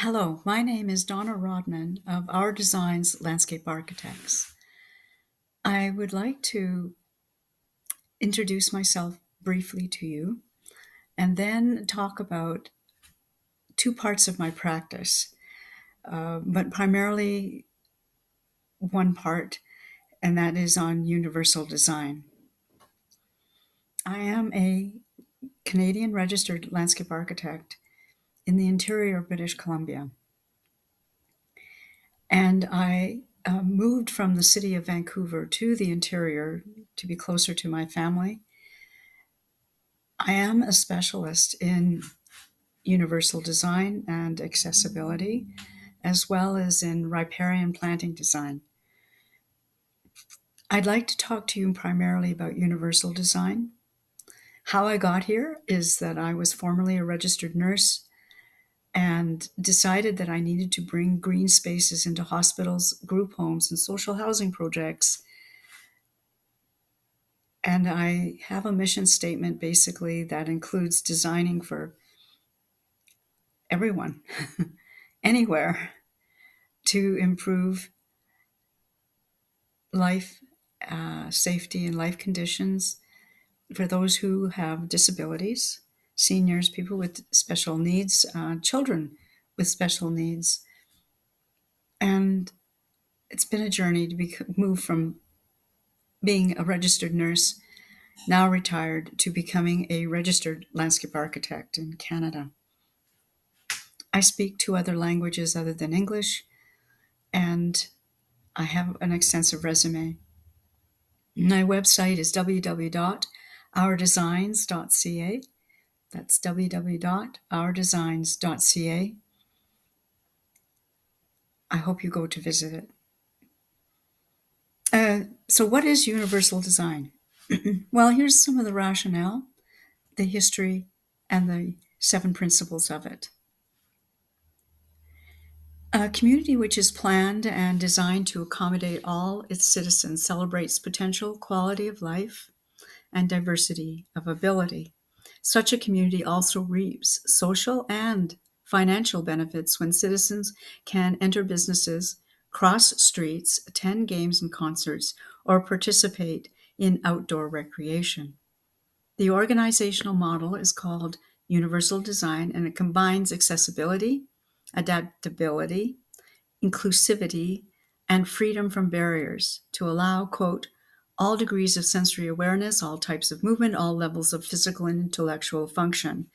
Hello, my name is Donna Rodman of Our Designs Landscape Architects. I would like to introduce myself briefly to you and then talk about two parts of my practice, but primarily one part, and that is on universal design. I am a Canadian registered landscape architect in the interior of British Columbia, and I moved from the city of Vancouver to the interior to be closer to my family. I am a specialist in universal design and accessibility, as well as in riparian planting design. I'd like to talk to you primarily about universal design. How I got here is that I was formerly a registered nurse and decided that I needed to bring green spaces into hospitals, group homes, and social housing projects. And I have a mission statement basically that includes designing for everyone, anywhere, to improve life safety and life conditions for those who have disabilities, seniors, people with special needs, children with special needs. And it's been a journey to move from being a registered nurse, now retired, to becoming a registered landscape architect in Canada. I speak two other languages other than English, and I have an extensive resume. My website is www.ourdesigns.ca. That's www.ourdesigns.ca. I hope you go to visit it. So what is universal design? Well, here's some of the rationale, the history, and the 7 principles of it. A community which is planned and designed to accommodate all its citizens celebrates potential, quality of life, and diversity of ability. Such a community also reaps social and financial benefits when citizens can enter businesses, cross streets, attend games and concerts, or participate in outdoor recreation. The organizational model is called universal design, and it combines accessibility, adaptability, inclusivity, and freedom from barriers to allow, quote, all degrees of sensory awareness, all types of movement, all levels of physical and intellectual function.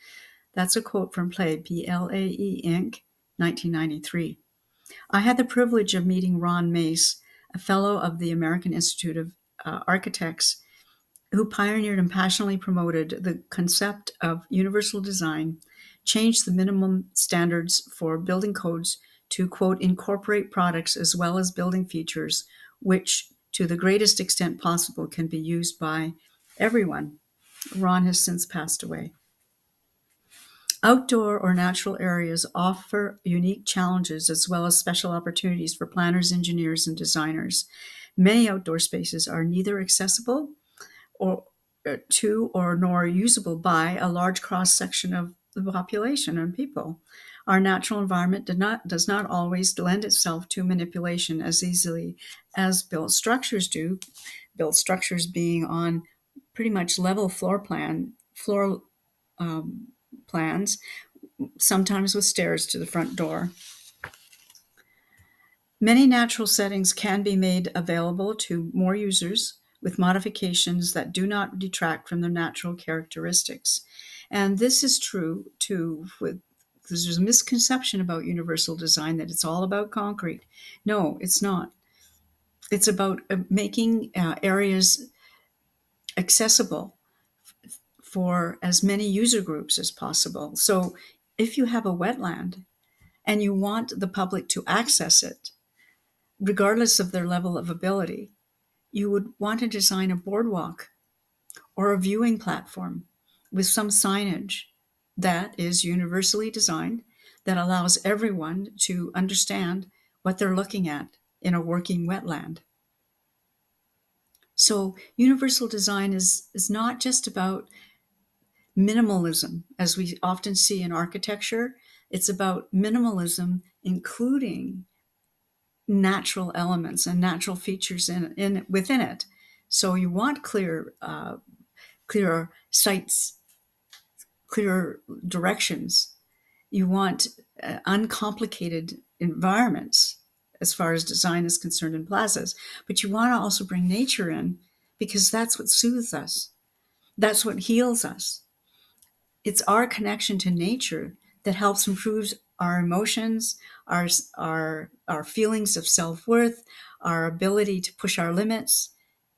That's a quote from PLAE, P-L-A-E Inc., 1993. I had the privilege of meeting Ron Mace, a fellow of the American Institute of Architects, who pioneered and passionately promoted the concept of universal design, changed the minimum standards for building codes to, quote, incorporate products as well as building features, which to the greatest extent possible can be used by everyone. Ron has since passed away. Outdoor or natural areas offer unique challenges as well as special opportunities for planners, engineers, and designers. Many outdoor spaces are neither accessible or to or nor usable by a large cross-section of the population and people. Our natural environment does not always lend itself to manipulation as easily as built structures do, built structures being on pretty much level floor plans, sometimes with stairs to the front door. Many natural settings can be made available to more users with modifications that do not detract from their natural characteristics. And this is true too because there's a misconception about universal design that it's all about concrete. No, it's not. It's about making areas accessible for as many user groups as possible. So if you have a wetland and you want the public to access it, regardless of their level of ability, you would want to design a boardwalk or a viewing platform with some signage that is universally designed, that allows everyone to understand what they're looking at in a working wetland. So universal design is not just about minimalism, as we often see in architecture. It's about minimalism, including natural elements and natural features within it. So you want clear sights, clear directions. You want uncomplicated environments as far as design is concerned in plazas, but you want to also bring nature in because that's what soothes us. That's what heals us. It's our connection to nature that helps improve our emotions, our feelings of self-worth, our ability to push our limits.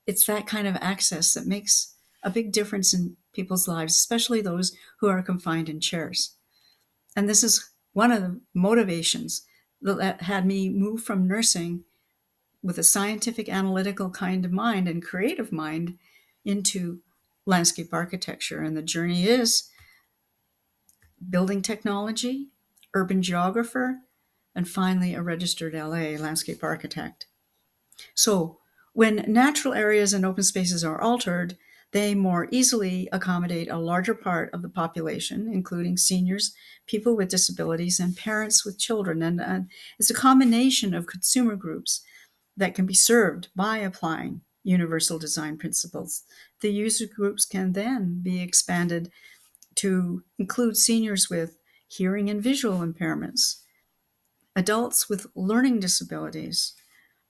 It's that kind of access that makes a big difference in people's lives, especially those who are confined in chairs. And this is one of the motivations that had me move from nursing with a scientific, analytical kind of mind and creative mind into landscape architecture. And the journey is building technology, urban geographer, and finally a registered LA landscape architect. So when natural areas and open spaces are altered, they more easily accommodate a larger part of the population, including seniors, people with disabilities, and parents with children. And it's a combination of consumer groups that can be served by applying universal design principles. The user groups can then be expanded to include seniors with hearing and visual impairments, adults with learning disabilities,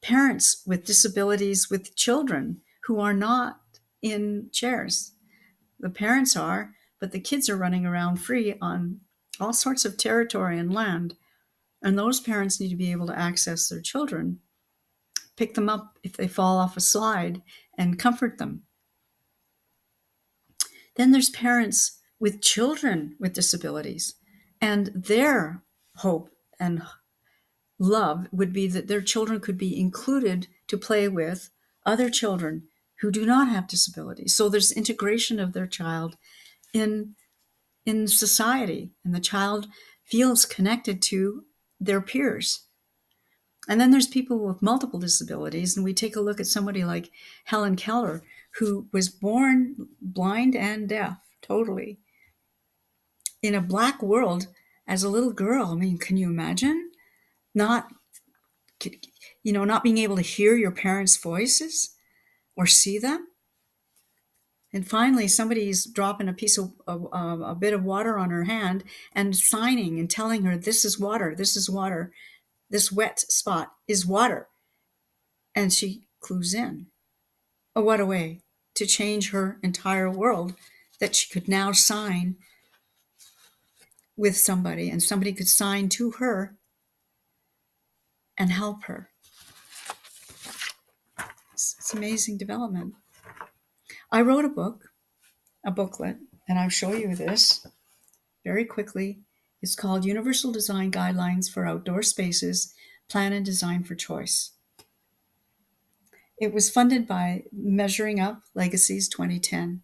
parents with disabilities with children who are not in chairs. The parents are, but the kids are running around free on all sorts of territory and land. And those parents need to be able to access their children, pick them up if they fall off a slide, and comfort them. Then there's parents with children with disabilities, and their hope and love would be that their children could be included to play with other children who do not have disabilities. So there's integration of their child in society, and the child feels connected to their peers. And then there's people with multiple disabilities, and we take a look at somebody like Helen Keller, who was born blind and deaf, totally, in a Black world as a little girl. I mean, can you imagine not, not being able to hear your parents' voices or see them? And finally, somebody's dropping a bit of water on her hand and signing and telling her, "This is water. This is water. This wet spot is water." And she clues in. Oh, what a way to change her entire world, that she could now sign with somebody and somebody could sign to her and help her. It's amazing development. I wrote a booklet, and I'll show you this very quickly. It's called Universal Design Guidelines for Outdoor Spaces, Plan and Design for Choice. It was funded by Measuring Up Legacies 2010.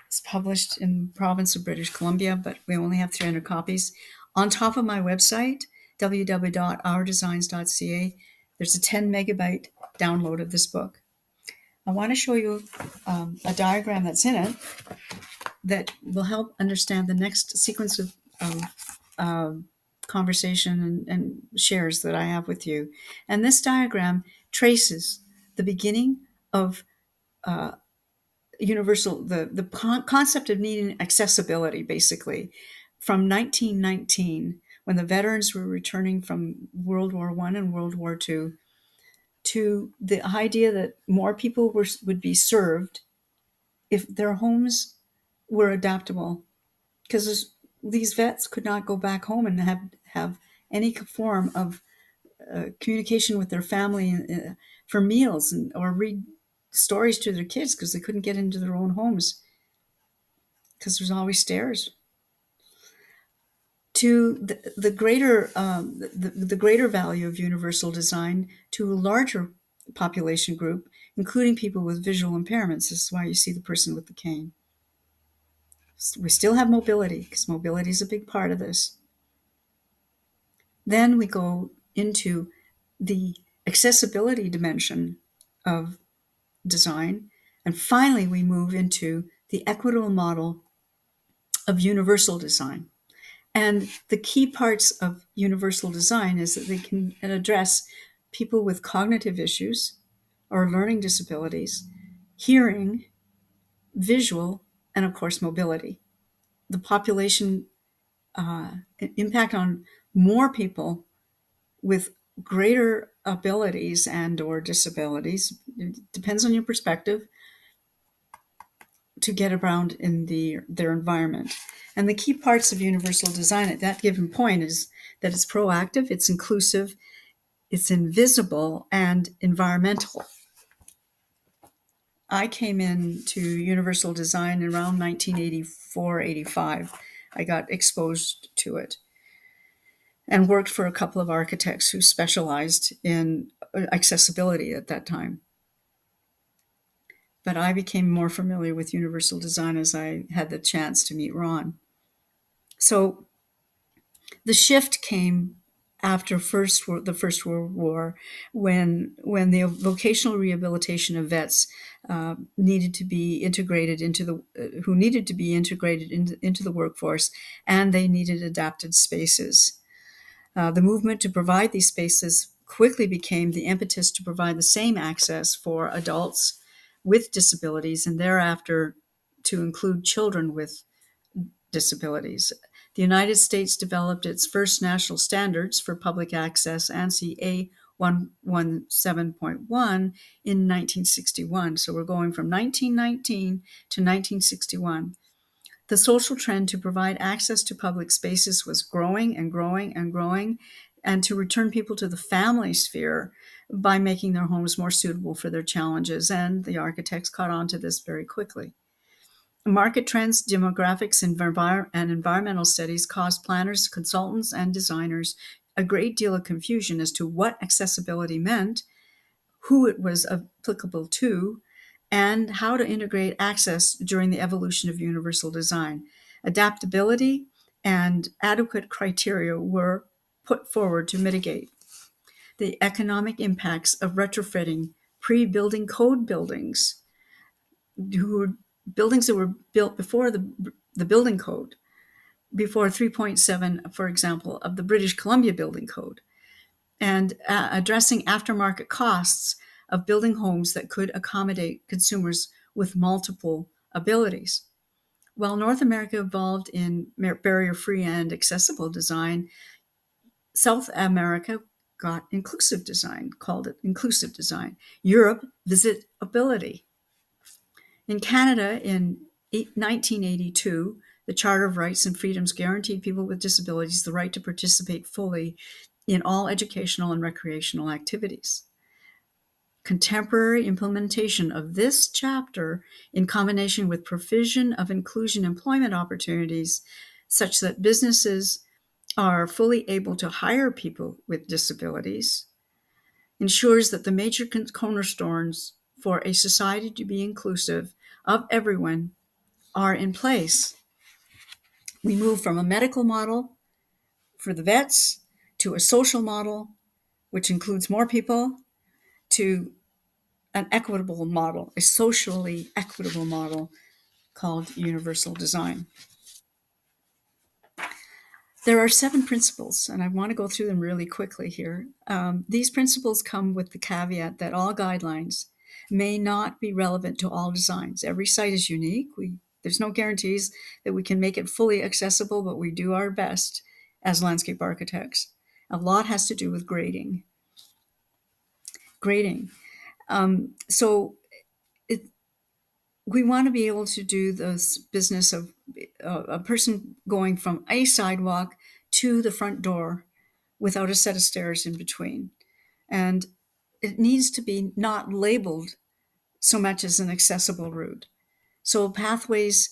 It's published in the province of British Columbia, but we only have 300 copies. On top of my website, www.ourdesigns.ca, there's a 10 megabyte download of this book. I want to show you a diagram that's in it that will help understand the next sequence of conversation and shares that I have with you. And this diagram traces the beginning of the concept of needing accessibility, basically, from 1919, when the veterans were returning from World War I and World War II, to the idea that more people would be served if their homes were adaptable, because these vets could not go back home and have any form of communication with their family for meals or read stories to their kids because they couldn't get into their own homes because there's always stairs. To the greater value of universal design to a larger population group, including people with visual impairments. This is why you see the person with the cane. We still have mobility, because mobility is a big part of this. Then we go into the accessibility dimension of design. And finally, we move into the equitable model of universal design. And the key parts of universal design is that they can address people with cognitive issues or learning disabilities, hearing, visual, and of course, mobility. The population impact on more people with greater abilities and or disabilities. It depends on your perspective, to get around in their environment. And the key parts of universal design at that given point is that it's proactive, it's inclusive, it's invisible, and environmental. I came into universal design around 1984-85. I got exposed to it and worked for a couple of architects who specialized in accessibility at that time. But I became more familiar with universal design as I had the chance to meet Ron. So the shift came after the First World War, when the vocational rehabilitation of vets needed to be integrated into the workforce, and they needed adapted spaces. The movement to provide these spaces quickly became the impetus to provide the same access for adults with disabilities, and thereafter to include children with disabilities. The United States developed its first national standards for public access, ANSI A117.1, in 1961. So we're going from 1919 to 1961. The social trend to provide access to public spaces was growing and growing and growing, and to return people to the family sphere by making their homes more suitable for their challenges. And the architects caught on to this very quickly. Market trends, demographics, and environmental studies caused planners, consultants, and designers a great deal of confusion as to what accessibility meant, who it was applicable to, and how to integrate access during the evolution of universal design. Adaptability and adequate criteria were put forward to mitigate the economic impacts of retrofitting pre-building code buildings, buildings that were built before the building code, before 3.7, for example, of the British Columbia Building Code, and addressing aftermarket costs of building homes that could accommodate consumers with multiple abilities. While North America evolved in barrier-free and accessible design, South America got inclusive design, called it inclusive design. Europe, visitability. In Canada, in 1982, the Charter of Rights and Freedoms guaranteed people with disabilities the right to participate fully in all educational and recreational activities. Contemporary implementation of this chapter, in combination with provision of inclusion employment opportunities, such that businesses are fully able to hire people with disabilities, ensures that the major cornerstones for a society to be inclusive of everyone are in place. We move from a medical model for the vets to a social model, which includes more people, to an equitable model, a socially equitable model called universal design. There are 7 principles, and I want to go through them really quickly here. These principles come with the caveat that all guidelines may not be relevant to all designs. Every site is unique. There's no guarantees that we can make it fully accessible, but we do our best as landscape architects. A lot has to do with grading. So we want to be able to do this business of a person going from a sidewalk to the front door without a set of stairs in between. And it needs to be not labeled so much as an accessible route. So pathways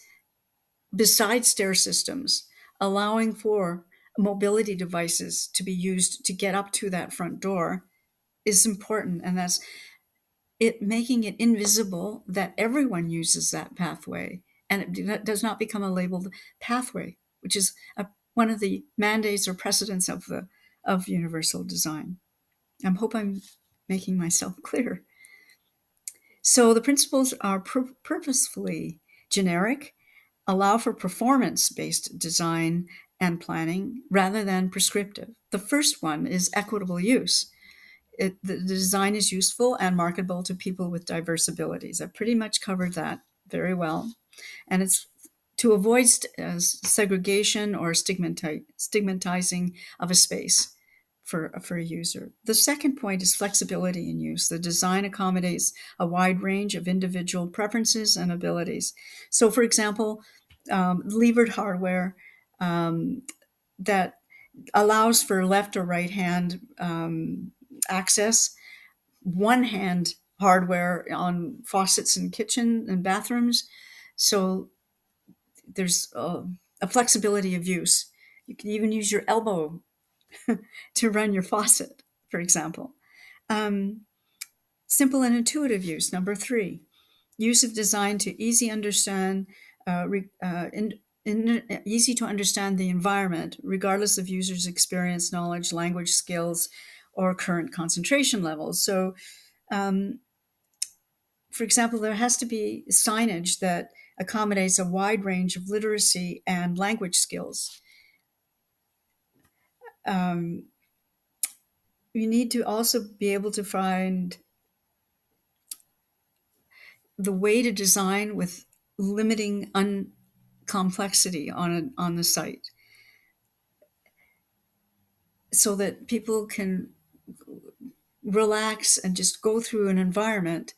beside stair systems, allowing for mobility devices to be used to get up to that front door, is important. And that's it, making it invisible that everyone uses that pathway, and it does not become a labeled pathway, which is one of the mandates or precedents of universal design. I hope I'm making myself clear. So the principles are purposefully generic, allow for performance-based design, and planning rather than prescriptive. The first one is equitable use. The design is useful and marketable to people with diverse abilities. I've pretty much covered that very well. And it's to avoid segregation or stigmatizing of a space for a user. The second point is flexibility in use. The design accommodates a wide range of individual preferences and abilities. So, for example, levered hardware that allows for left or right hand access, one hand hardware on faucets in kitchen and bathrooms. So there's a flexibility of use. You can even use your elbow to run your faucet, for example. Um, Simple and intuitive use. Number 3, use of design to easy to understand the environment, regardless of users' experience, knowledge, language skills, or current concentration levels. So, for example, there has to be signage that accommodates a wide range of literacy and language skills. You need to also be able to find the way to design with limiting complexity on the site, so that people can relax and just go through an environment.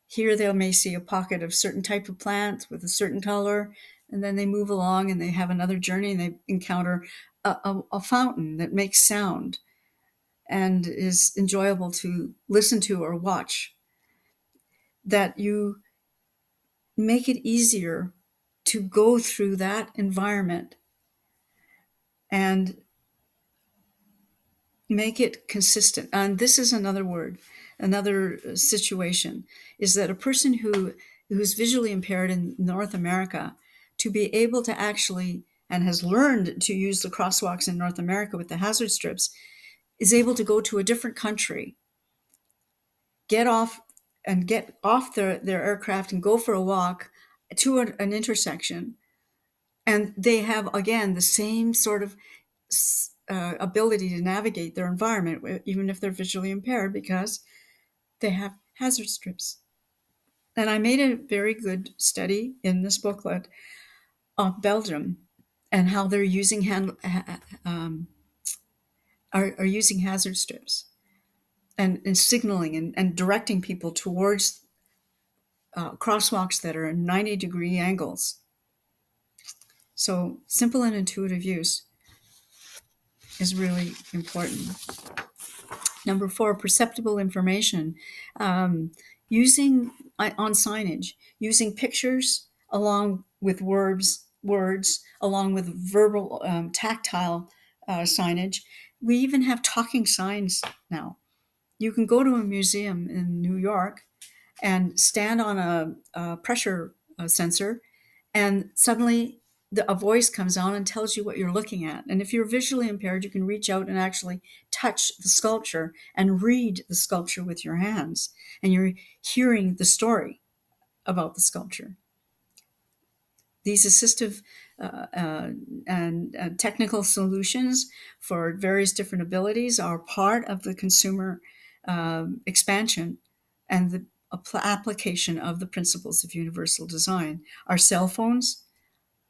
Here they may see a pocket of certain type of plant with a certain color, and then they move along and they have another journey and they encounter a fountain that makes sound and is enjoyable to listen to or watch. That you make it easier to go through that environment and make it consistent. And this is another situation, is that a person who's visually impaired in North America, to be able to actually, and has learned to use the crosswalks in North America with the hazard strips, is able to go to a different country, get off their aircraft and go for a walk to an intersection. And they have, again, the same sort of ability to navigate their environment, even if they're visually impaired, because they have hazard strips. And I made a very good study in this booklet of Belgium and how they're using are using hazard strips and signaling and directing people towards crosswalks that are 90-degree angles. So simple and intuitive use is really important. Number 4, perceptible information. Using on signage, using pictures along with words, along with verbal, tactile signage. We even have talking signs now. You can go to a museum in New York and stand on a pressure sensor, and suddenly a voice comes on and tells you what you're looking at. And if you're visually impaired, you can reach out and actually touch the sculpture and read the sculpture with your hands, and you're hearing the story about the sculpture. These assistive and technical solutions for various different abilities are part of the consumer expansion and the application of the principles of universal design. Our cell phones,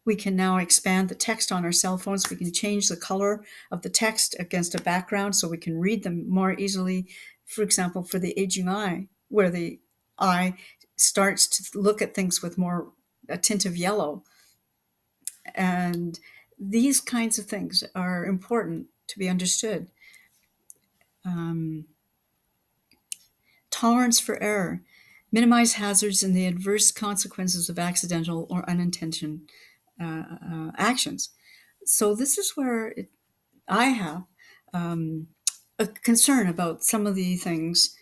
we can now expand the text on our cell phones. We can change the color of the text against a background so we can read them more easily. For example, for the aging eye, where the eye starts to look at things with more a tint of yellow. And these kinds of things are important to be understood. Tolerance for error. Minimize hazards and the adverse consequences of accidental or unintentional actions. So this is where I have a concern about some of the things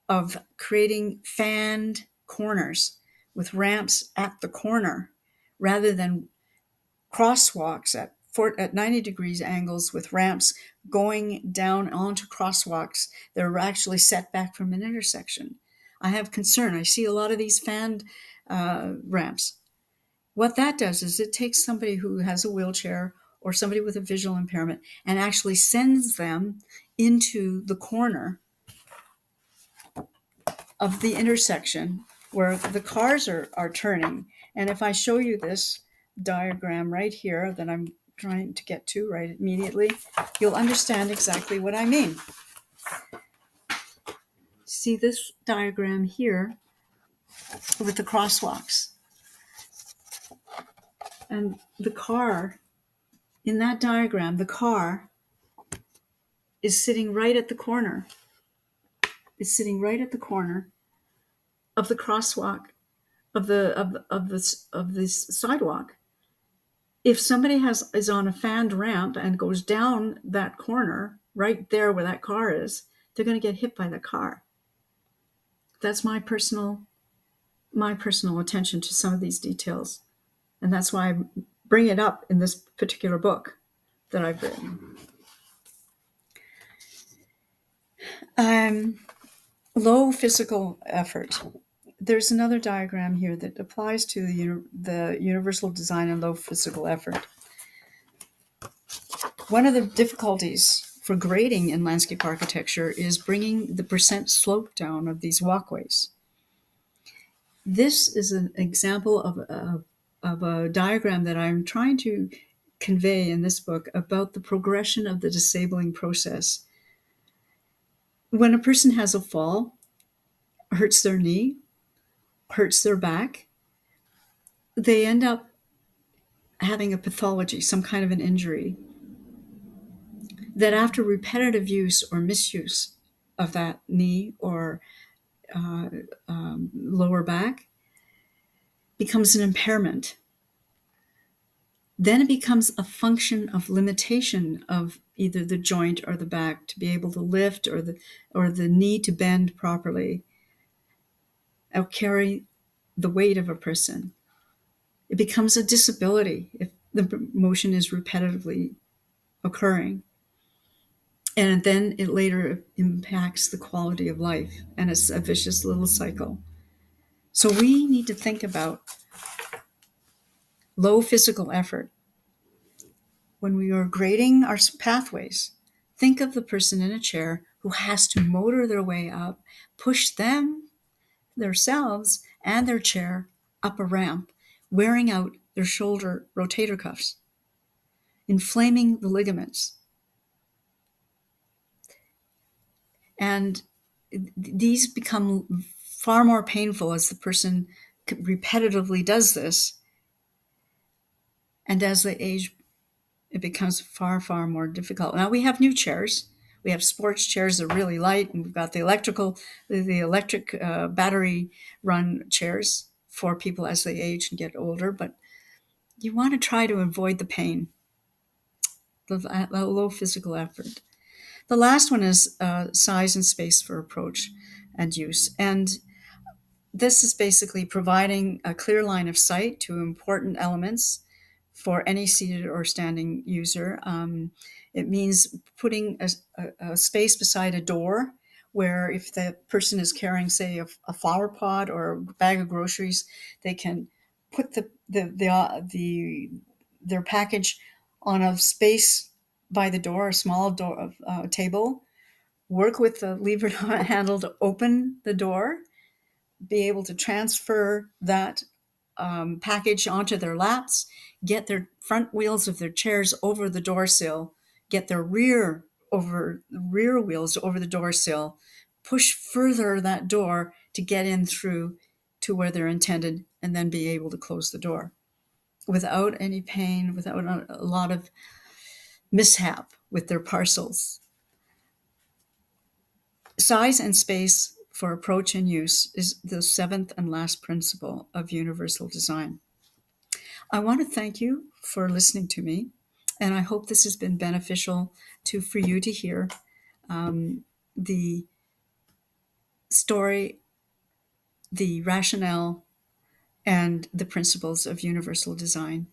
of creating fanned corners with ramps at the corner rather than crosswalks at 90 degrees angles with ramps going down onto crosswalks that are actually set back from an intersection. I have concern. I see a lot of these fanned ramps. What that does is it takes somebody who has a wheelchair or somebody with a visual impairment and actually sends them into the corner of the intersection where the cars are turning. And if I show you this diagram right here that I'm trying to get to right immediately, you'll understand exactly what I mean. See this diagram here with the crosswalks. And the car, in that diagram, the car is sitting right at the corner. It's sitting right at the corner of the crosswalk of this sidewalk. If somebody is on a fanned ramp and goes down that corner right there where that car is, they're going to get hit by the car. That's my personal attention to some of these details, and that's why I bring it up in this particular book that I've written. Low physical effort. There's another diagram here that applies to the universal design and low physical effort. One of the difficulties for grading in landscape architecture is bringing the percent slope down of these walkways. This is an example of a diagram that I'm trying to convey in this book about the progression of the disabling process. When a person has a fall, hurts their knee, hurts their back, they end up having a pathology, some kind of an injury, that after repetitive use or misuse of that knee or lower back becomes an impairment. Then it becomes a function of limitation of either the joint or the back to be able to lift, or the knee to bend properly or carry the weight of a person. It becomes a disability if the motion is repetitively occurring. And then it later impacts the quality of life, and it's a vicious little cycle. So we need to think about low physical effort. When we are grading our pathways, think of the person in a chair who has to motor their way up, push themselves and their chair up a ramp, wearing out their shoulder rotator cuffs, inflaming the ligaments. And these become far more painful as the person repetitively does this. And as they age, it becomes far, far more difficult. Now we have new chairs. We have sports chairs that are really light, and we've got the electric battery run chairs for people as they age and get older. But you want to try to avoid the pain, the low physical effort. The last one is size and space for approach and use. And this is basically providing a clear line of sight to important elements for any seated or standing user. It means putting a space beside a door where if the person is carrying, say, a flower pot or a bag of groceries, they can put their package on a space by the door, a small door table, work with the lever handle to open the door, be able to transfer that package onto their laps, get their front wheels of their chairs over the door sill, get their rear wheels over the door sill, push further that door to get in through to where they're intended, and then be able to close the door without any pain, without a lot of mishap with their parcels. Size and space for approach and use is the seventh and last principle of universal design. I want to thank you for listening to me, and I hope this has been beneficial for you to hear the story, the rationale, and the principles of universal design.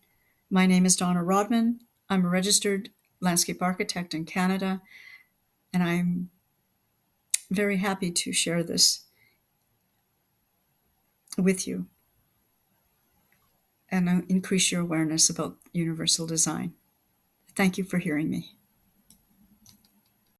My name is Donna Rodman. I'm a registered landscape architect in Canada, and I'm very happy to share this with you and increase your awareness about universal design. Thank you for hearing me.